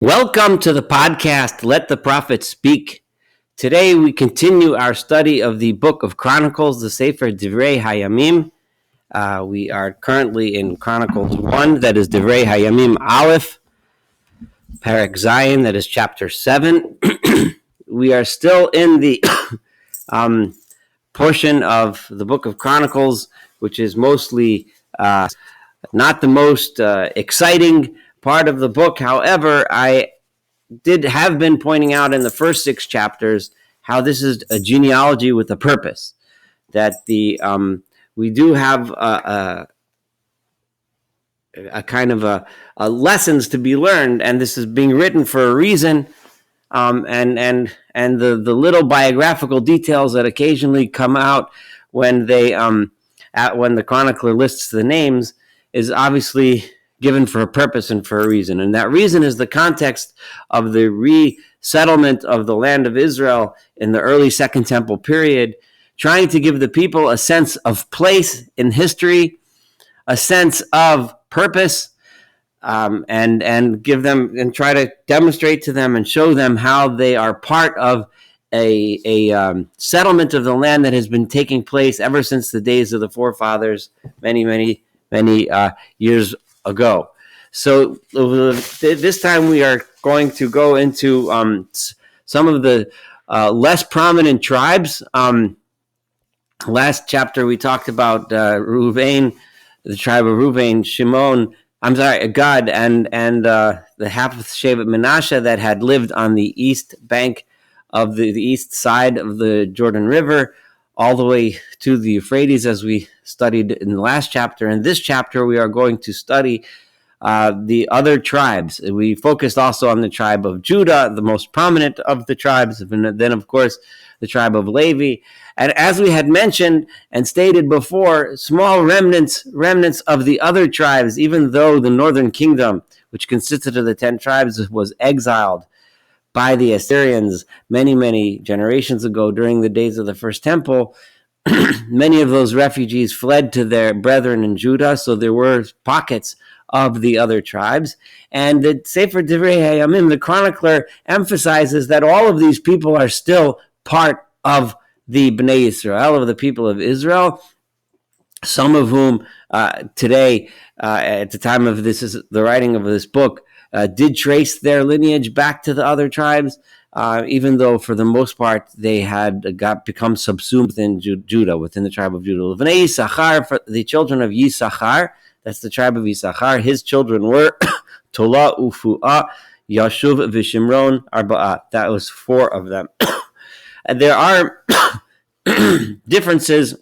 Welcome to the podcast, Let the Prophet Speak. Today we continue our study of the book of Chronicles, the Sefer Divrei Hayamim. We are currently in Chronicles 1, that is Divrei Hayamim Aleph, Perek Zayin, that is chapter 7. We are still in the portion of the book of Chronicles, which is mostly not the most exciting part of the book. However, I have been pointing out in the first 6 chapters how this is a genealogy with a purpose. That we do have a kind of a lessons to be learned, and this is being written for a reason. And the little biographical details that occasionally come out when when the chronicler lists the names is obviously given for a purpose and for a reason. And that reason is the context of the resettlement of the land of Israel in the early Second Temple period, trying to give the people a sense of place in history, a sense of purpose, and give them and try to demonstrate to them and show them how they are part of a settlement of the land that has been taking place ever since the days of the forefathers, many years ago. So this time we are going to go into some of the less prominent tribes. Last chapter we talked about Reuven, the tribe of Reuven, Gad, and the half of Shevet Menashe that had lived on the east bank of the east side of the Jordan River, all the way to the Euphrates, as we studied in the last chapter. In this chapter, we are going to study the other tribes. We focused also on the tribe of Judah, the most prominent of the tribes, and then, of course, the tribe of Levi. And as we had mentioned and stated before, small remnants of the other tribes, even though the northern kingdom, which consisted of the 10 tribes, was exiled by the Assyrians many generations ago during the days of the First Temple. Many of those refugees fled to their brethren in Judah, so there were pockets of the other tribes. And the Sefer Divrei Hayamim, the chronicler, emphasizes that all of these people are still part of the Bnei Yisrael, of the people of Israel, some of whom today, at the time of the writing of this book, did trace their lineage back to the other tribes, even though for the most part they had become subsumed within Judah, within the tribe of Judah. Bnei Issachar, for the children of Issachar, that's the tribe of Issachar, his children were Tola, Ufuah, Yashuv, Vishimron, Arba'ah. That was 4 of them. And there are differences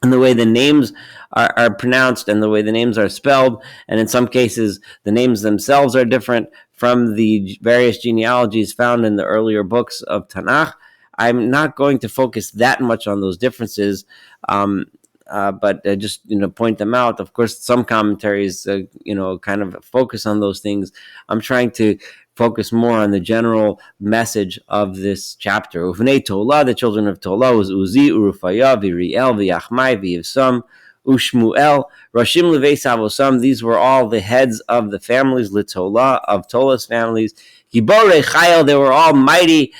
in the way the names are pronounced and the way the names are spelled, and in some cases the names themselves are different from the various genealogies found in the earlier books of Tanakh. I'm not going to focus that much on those differences, but just point them out. Of course, some commentaries kind of focus on those things. I'm trying to focus more on the general message of this chapter. Uvnei Tola, the children of Tola, was Uzi, Urufaya, Viriel, V'Yachmai, V'Yivsam, Ushmuel, Rashim Levei Savosam. These were all the heads of the families, Litola, of Tola's families. Gibore Chayil, they were all mighty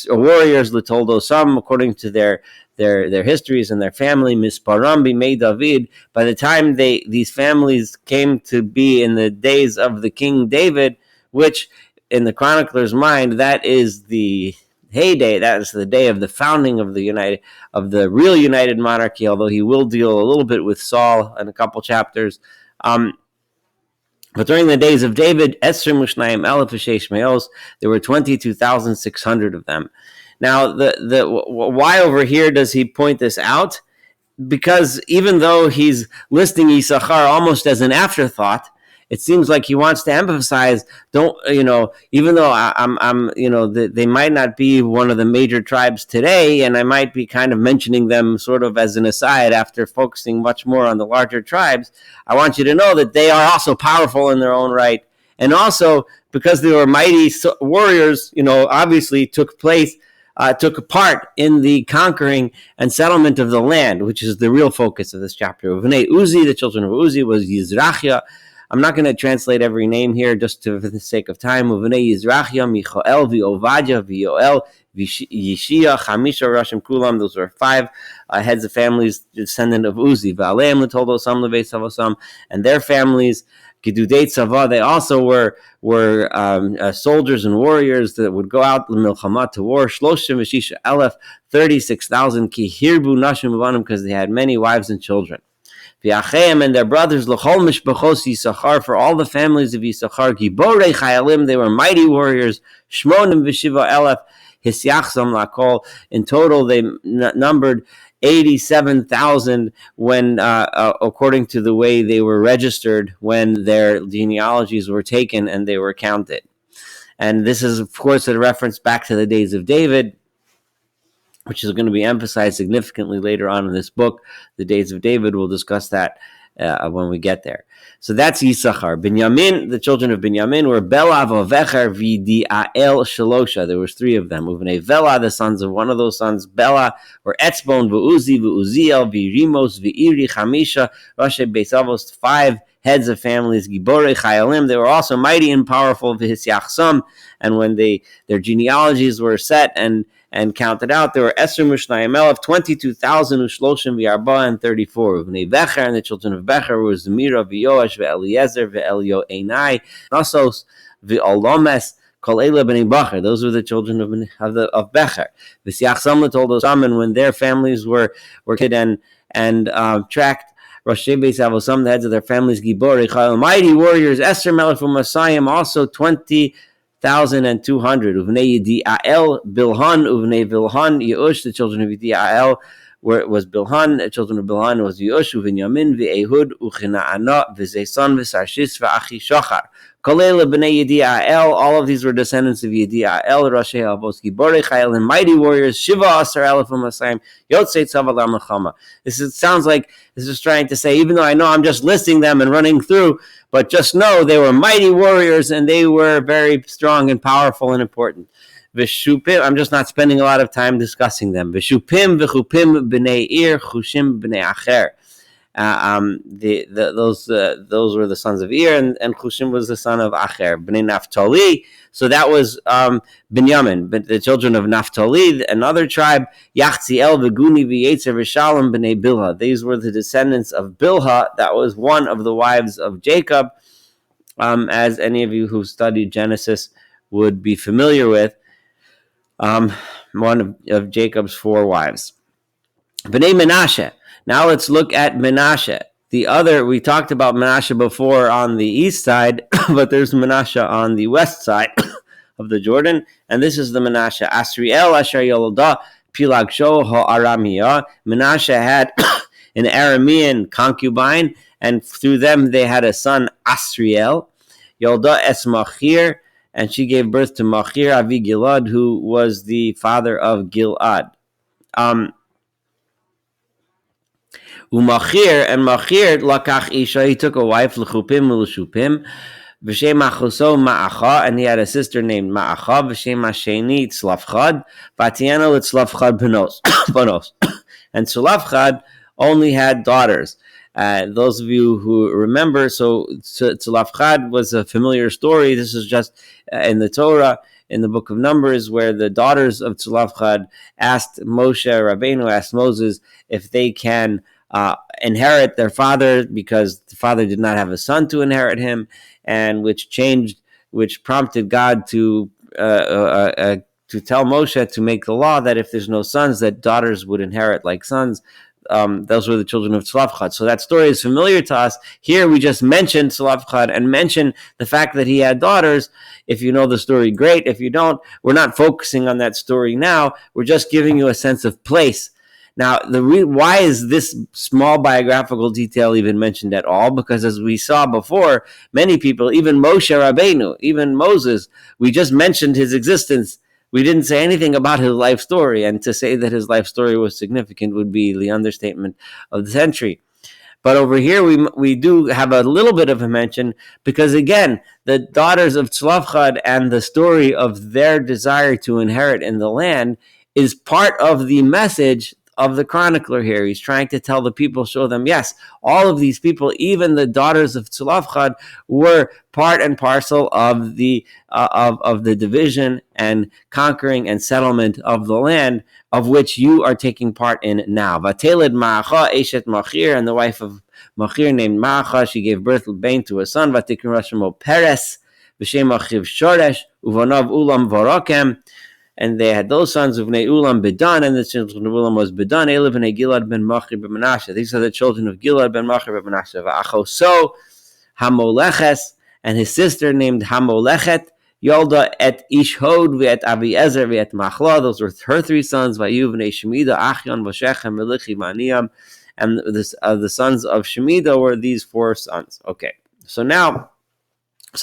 warriors, Litoldosam, according to their histories and their family. Misparam Bimei David. By the time these families came to be in the days of the King David, which in the chronicler's mind, that is the heyday. That is the day of the founding of the real united monarchy. Although he will deal a little bit with Saul in a couple chapters. But during the days of David, Esrim Mushnayim Elef V'Sheish Meos, there were 22,600 of them. Now, why over here does he point this out? Because even though he's listing Issachar almost as an afterthought, it seems like he wants to emphasize, even though they might not be one of the major tribes today, and I might be kind of mentioning them sort of as an aside after focusing much more on the larger tribes, I want you to know that they are also powerful in their own right. And also, because they were mighty warriors, obviously took part in the conquering and settlement of the land, which is the real focus of this chapter. Uvnei Uzi, the children of Uzi, was Yizrachia, I'm not going to translate every name here just for the sake of time. Uvnei Yizrachia, Michael, V'Ovadia, V'Yoel, Yishia, Chamisha, Rashim, Kulam. Those were 5 heads of families, descendant of Uzi. V'Aleim L'Toldo Sam Levei Savosam, and their families. Gidudei Tzava, they also were soldiers and warriors that would go out milchama to war. Shloshim v'shisha elef, 36,000. Ki hirbu nashim uvanim, because they had many wives and children. V'acheim, and their brothers, l'chol mishpachos Issachar, for all the families of Issachar. Giborei chayalim, they were mighty warriors. Shmonim v'shiva elef, hisyachzam lakol. In total, they numbered 87,000 when, according to the way they were registered when their genealogies were taken and they were counted. And this is, of course, a reference back to the days of David, which is going to be emphasized significantly later on in this book. The days of David, we'll discuss that when we get there. So that's Issachar. Binyamin, the children of Binyamin were Bela, Vovecher, V'Diael, Shalosha. There was 3 of them. Uvnei Vela, the sons of one of those sons, Bela, were Etzbon, V'Uzi, V'Uziel, V'Rimos, V'Iri, Chamisha, Rashi Beis Avos, 5 heads of families, Giborei Chayalim. They were also mighty and powerful, V'Hisyachsam. And when their genealogies were set and counted out, there were Esrim Mishnayim Elef, 22,000, Ushloshim V'Arba, and 34. Uvnei Becher, and the children of Becher were Zemira, V'Yoash, V'Eliezer, V'Elio Einai, Nasos, V'Olomes, Kol Eila B'nei Becher. Those were the children of Becher. V'Siachsam told us, and when their families were kid and tracked, Rashi Beis Avosam, the heads of their families, Giborei Chayil, mighty warriors, Esther Melech from Masayim, also 20,200. Uvnei Yediael, Bilhan, Uvnei Bilhan, Yeush, the children of Yediael was Bilhan, the children of Bilhan was Yeush, Uvinyamin, V'Ehud, Uchinaana, V'Zeisan, V'Sarshis, V'Achishachar. Kolela b'nei Yediael, all of these were descendants of Yediael, Rashi Avos, Giborei Chayil, and mighty warriors, Shiva Asar Elef U'Masayim, Yotzei Tzava L'Milchama. This sounds like this is trying to say, even though I know I'm just listing them and running through, but just know they were mighty warriors and they were very strong and powerful and important. V'shupim, I'm just not spending a lot of time discussing them. V'shupim v'chupim b'nei Ir, chushim b'nei Acher. Those were the sons of Ir, and Chushim was the son of Acher. B'nei Naftali, so that was Binyamin, but the children of Naftali, another tribe. Yachziel v'Guni v'Yetzer v'Shalom b'nei Bilha. These were the descendants of Bilha. That was one of the wives of Jacob, as any of you who studied Genesis would be familiar with. One of Jacob's 4 wives. B'nei Menashe. Now let's look at Menashe. We talked about Menashe before on the east side, but there's Menashe on the west side of the Jordan, and this is the Menashe. Asriel asher yolda Pilagsho ha'aramiyah. Menashe had an Aramean concubine, and through them they had a son, Asriel. Yolda es Machir, and she gave birth to Machir Avi Gilad, who was the father of Gilad. Umachir, and Machir lakach isha, he took a wife, l'chupim u'l'shupim, v'shem achuso ma'acha, and he had a sister named Ma'acha, v'shem hasheni tzlafchad, v'atiana l'tzlafchad panos. And Tzlafchad only had daughters. Those of you who remember, so Tzlafchad was a familiar story. This is just in the Torah, in the book of Numbers, where the daughters of Tzlafchad asked Rabbeinu asked Moses if they can inherit their father, because the father did not have a son to inherit him, and which prompted God to tell Moshe to make the law that if there's no sons, that daughters would inherit like sons. Those were the children of Tzlafchad. So that story is familiar to us. Here we just mentioned Tzlafchad and mentioned the fact that he had daughters. If you know the story, great. If you don't, we're not focusing on that story now. We're just giving you a sense of place. Now, why is this small biographical detail even mentioned at all? Because as we saw before, many people, even Moshe Rabbeinu, even Moses, we just mentioned his existence. We didn't say anything about his life story, and to say that his life story was significant would be the understatement of the century. But over here, we do have a little bit of a mention, because again, the daughters of Tzlafchad and the story of their desire to inherit in the land is part of the message of the chronicler here. He's trying to tell the people, show them, yes, all of these people, even the daughters of Tzlafchad, were part and parcel of the division and conquering and settlement of the land, of which you are taking part in now. Vateled Ma'acha Eshet Machir, and the wife of Machir named Ma'acha, she gave birth to a son. Vatikra Shemo Peres, V'shem Achiv Shoresh, Uvanav Ulam Varakem. And they had those sons of Bnei Ulam Bedan, and the children of Ulam was Bedan, Ele Bnei Gilad ben Machir ben Menashe. These are the children of Gilad ben Machir ben Menashe. V'achoso Hamoleches, and his sister named Hamolechet, Yolda et Ishhod v'et Aviezer v'et Machla. Those were her three sons. Vayu Bnei Shemida, Achyon v'Shechem v'Lichi Maniam. And the sons of Shemida were these four sons. Okay, so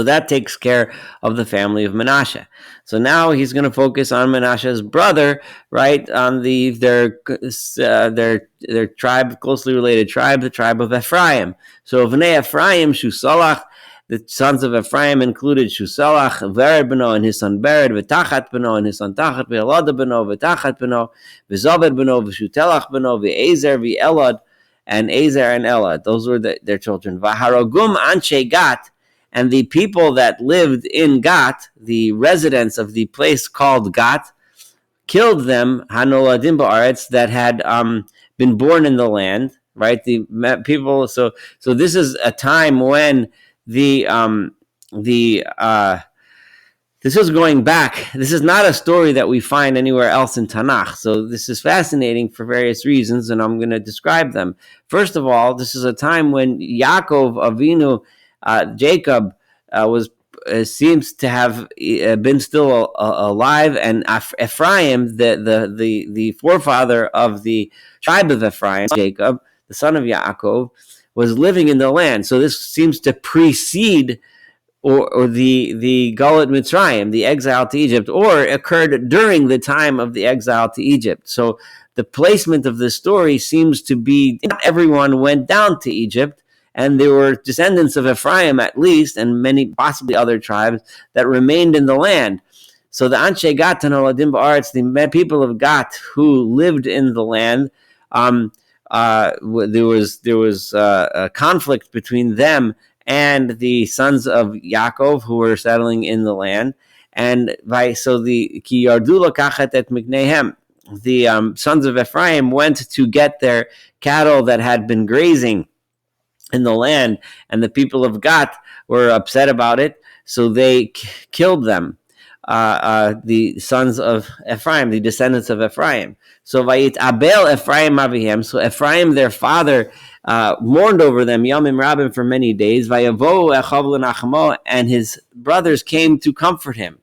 that takes care of the family of Menashe. So now he's going to focus on Menashe's brother, right? On their tribe, closely related tribe, the tribe of Ephraim. So Vnei Ephraim, Shusalach, the sons of Ephraim included Shusalach, Vered Beno and his son Bered, V'Tachat Beno and his son Tachat, V'Elad Beno, V'Tachat Beno, V'Zobed Beno, V'Shutelach Beno, V'Ezer, V'Elad, and Ezer and Elad. Those were their children. V'Harogum Anshe Gat, and the people that lived in Gat, the residents of the place called Gat, killed them, Hanoladim Ba'aretz, that had been born in the land, right? The people. So this is a time when this is going back. This is not a story that we find anywhere else in Tanakh. So this is fascinating for various reasons, and I'm going to describe them. First of all, this is a time when Yaakov Avinu, Jacob, seems to have been still alive, and Ephraim, the forefather of the tribe of Ephraim, Jacob, the son of Yaakov, was living in the land. So this seems to precede or the Galut Mitzrayim, the exile to Egypt, or occurred during the time of the exile to Egypt. So the placement of the story seems to be not everyone went down to Egypt, and there were descendants of Ephraim at least, and many possibly other tribes that remained in the land. So the Anshe Gat and Oladim Ba'aretz, the people of Gat who lived in the land, there was a conflict between them and the sons of Yaakov who were settling in the land, and the Ki Yardu Lokachet et Miknehem, the sons of Ephraim went to get their cattle that had been grazing in the land, and the people of Gat were upset about it, so they killed them, the sons of Ephraim, the descendants of Ephraim. So Vayit Abel Ephraim Avihem, so Ephraim, their father, mourned over them, Yomim Rabim, for many days. Vayavo Echav L'Nachmo, and his brothers came to comfort him.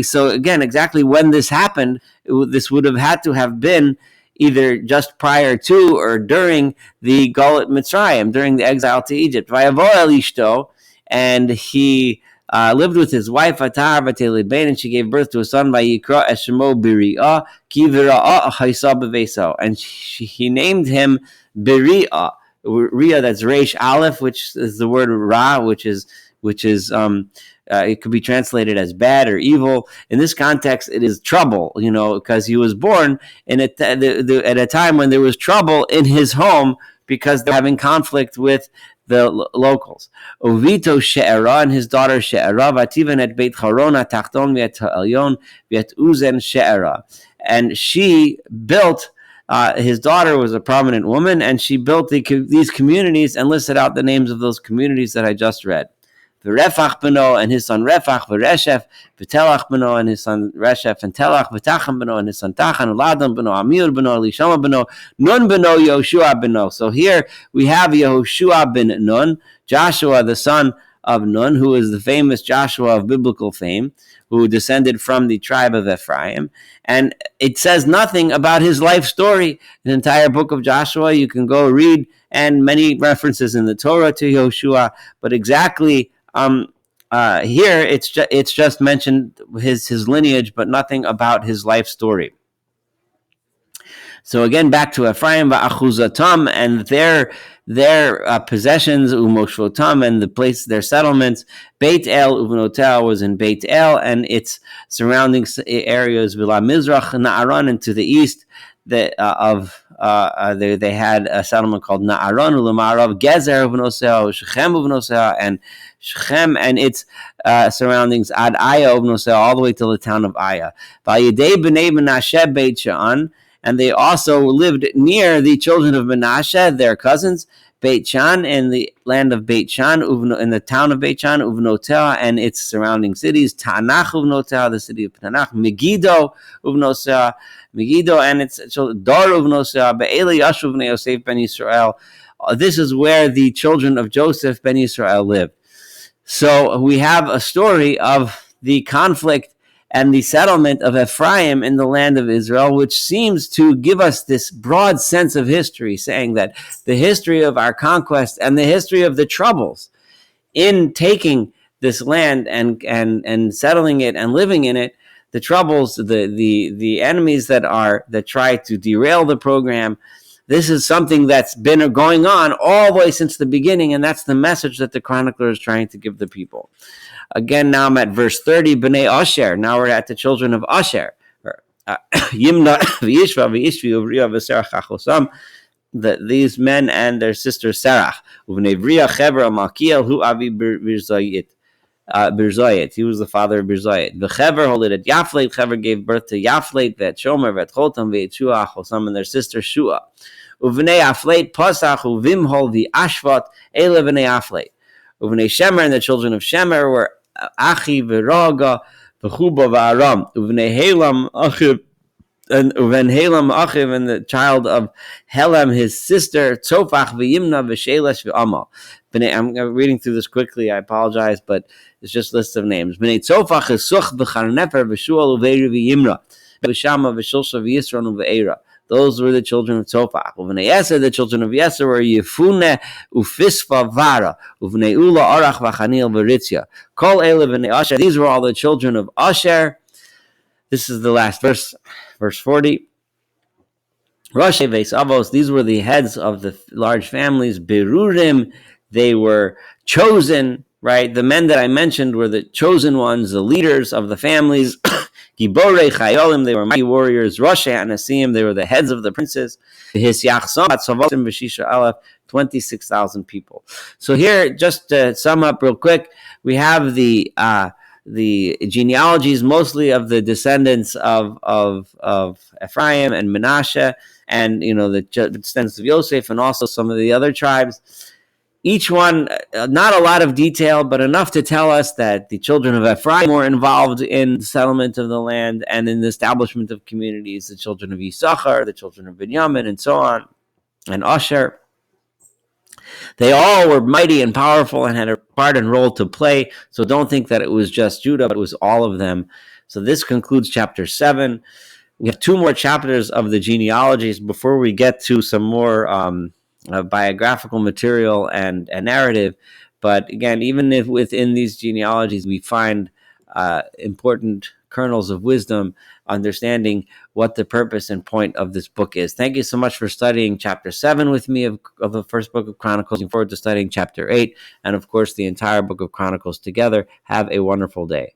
So again, exactly when this happened, this would have had to have been either just prior to or during the Galut Mitzrayim, during the exile to Egypt. Vayavo El Ishto, and he lived with his wife Atar Vatelid Bain, and she gave birth to a son by Yikra Eshemo Biri'ah Ki Vira'ah Chaisa Beveso, and he named him Biri'ah. Ria, that's Reish Aleph, which is the word Ra, which is it could be translated as bad or evil. In this context, it is trouble, because he was born at a time when there was trouble in his home because they're having conflict with the locals. Ovito She'era, and his daughter She'era, Vativan et Beit Charona Tachton Viet Ha'elyon Viet Uzen She'era, and she built. His daughter was a prominent woman, and she built these communities and listed out the names of those communities that I just read. V'Refach Beno and his son Refach, V'Reshef, V'Telach Beno and his son Reshef, and Telach, V'Tacham Beno and his son Tachan, Uladam Beno, Amir Beno, Elishama Beno, Nun Beno, Yehoshua Beno. So here we have Yehoshua ben Nun, Joshua the son of Nun, who is the famous Joshua of biblical fame, who descended from the tribe of Ephraim. And it says nothing about his life story. The entire book of Joshua, you can go read, and many references in the Torah to Yehoshua, but exactly here it's just mentioned his lineage, but nothing about his life story. So again, back to Ephraim, Va'achuzatam, and their possessions, Umoshvotam, and the place, their settlements. Beit El Uvnotel was in Beit El and its surrounding areas, Vila Mizrach Na'aran, and to the east of they had a settlement called Na'aron u'Lamarav Gezer uvnosea Shechem uvnosea, and Shechem and its surroundings ad Aya uvnosea, all the way to the town of Aya. Vayidei b'nei Menashe Beit Sha'an, and they also lived near the children of Menashe, their cousins, Beit Shan, in the land of Beit Shan, in the town of Beit Shan, Uvnotea, and its surrounding cities, Tanach Uvnotea, the city of Tanach, Megiddo Uvnosea, Megiddo and its children, Dor Uvnosea, Be'ele Yashuv Bnei Yosef ben Yisrael. This is where the children of Joseph ben Yisrael lived. So we have a story of the conflict and the settlement of Ephraim in the land of Israel, which seems to give us this broad sense of history, saying that the history of our conquest and the history of the troubles in taking this land and settling it and living in it, the troubles, the enemies that try to derail the program, this is something that's been going on all the way since the beginning, and that's the message that the chronicler is trying to give the people. Again, now I'm at verse 30, B'nai Asher. Now we're at the children of Asher. Yimna v'yishva v'yishvi uvriya v'serach achosam. These men and their sister Sarah. Uvnei v'riya chever Malkiel hu avi Birzayit. He was the father of Birzayit. V'chever holided Yaflet. Chever gave birth to Yaflet, Vet Shomer, Vet Chotam, Vet Shua achosam, and their sister Shua. Uvnei Aflet pasach uvimhol v'ashvat ele v'nei Aflet. Uvnei Shemer, and the children of Shemer were Achi v'Raga v'Chuba v'Aram. Uvnei Helam Achiv, and Uven Helam Achiv, and the child of Helam, his sister, Tzofach v'Yimna v'Shelesh v'Amal. I'm reading through this quickly, I apologize, but it's just a list of names. B'nei Tzofach is Such v'Charnefer v'Shual uveiri v'Yimra v'Shama v'Shilsha v'Yisron v'Eira. Those were the children of Tzofach. Uvnei Yeser, the children of Yeser were Yefune Ufisfa Vara. Uvnei Ula Arach v'Chanil v'Ritzya. Kol Ele v'nei Asher. These were all the children of Asher. This is the last verse, verse 40. Roshei Veis Avos. These were the heads of the large families. Berurim. They were chosen, right? The men that I mentioned were the chosen ones, the leaders of the families. Giborei Chayolim, they were mighty warriors. Roshei Anasim, they were the heads of the princes. Hisyachsom Atzavotim v'Shisha Aleph, 26,000 people. So here, just to sum up real quick, we have the genealogies, mostly of the descendants of Ephraim and Menashe, and the descendants of Yosef, and also some of the other tribes. Each one, not a lot of detail, but enough to tell us that the children of Ephraim were involved in the settlement of the land and in the establishment of communities. The children of Issachar, the children of Binyamin, and so on, and Asher. They all were mighty and powerful and had a part and role to play. So don't think that it was just Judah, but it was all of them. So this concludes chapter 7. We have 2 more chapters of the genealogies before we get to some more biographical material and narrative. But again, even if within these genealogies we find important kernels of wisdom, understanding what the purpose and point of this book is. Thank you so much for studying chapter 7 with me of the first book of Chronicles. Looking forward to studying chapter 8 and, of course, the entire book of Chronicles together. Have a wonderful day.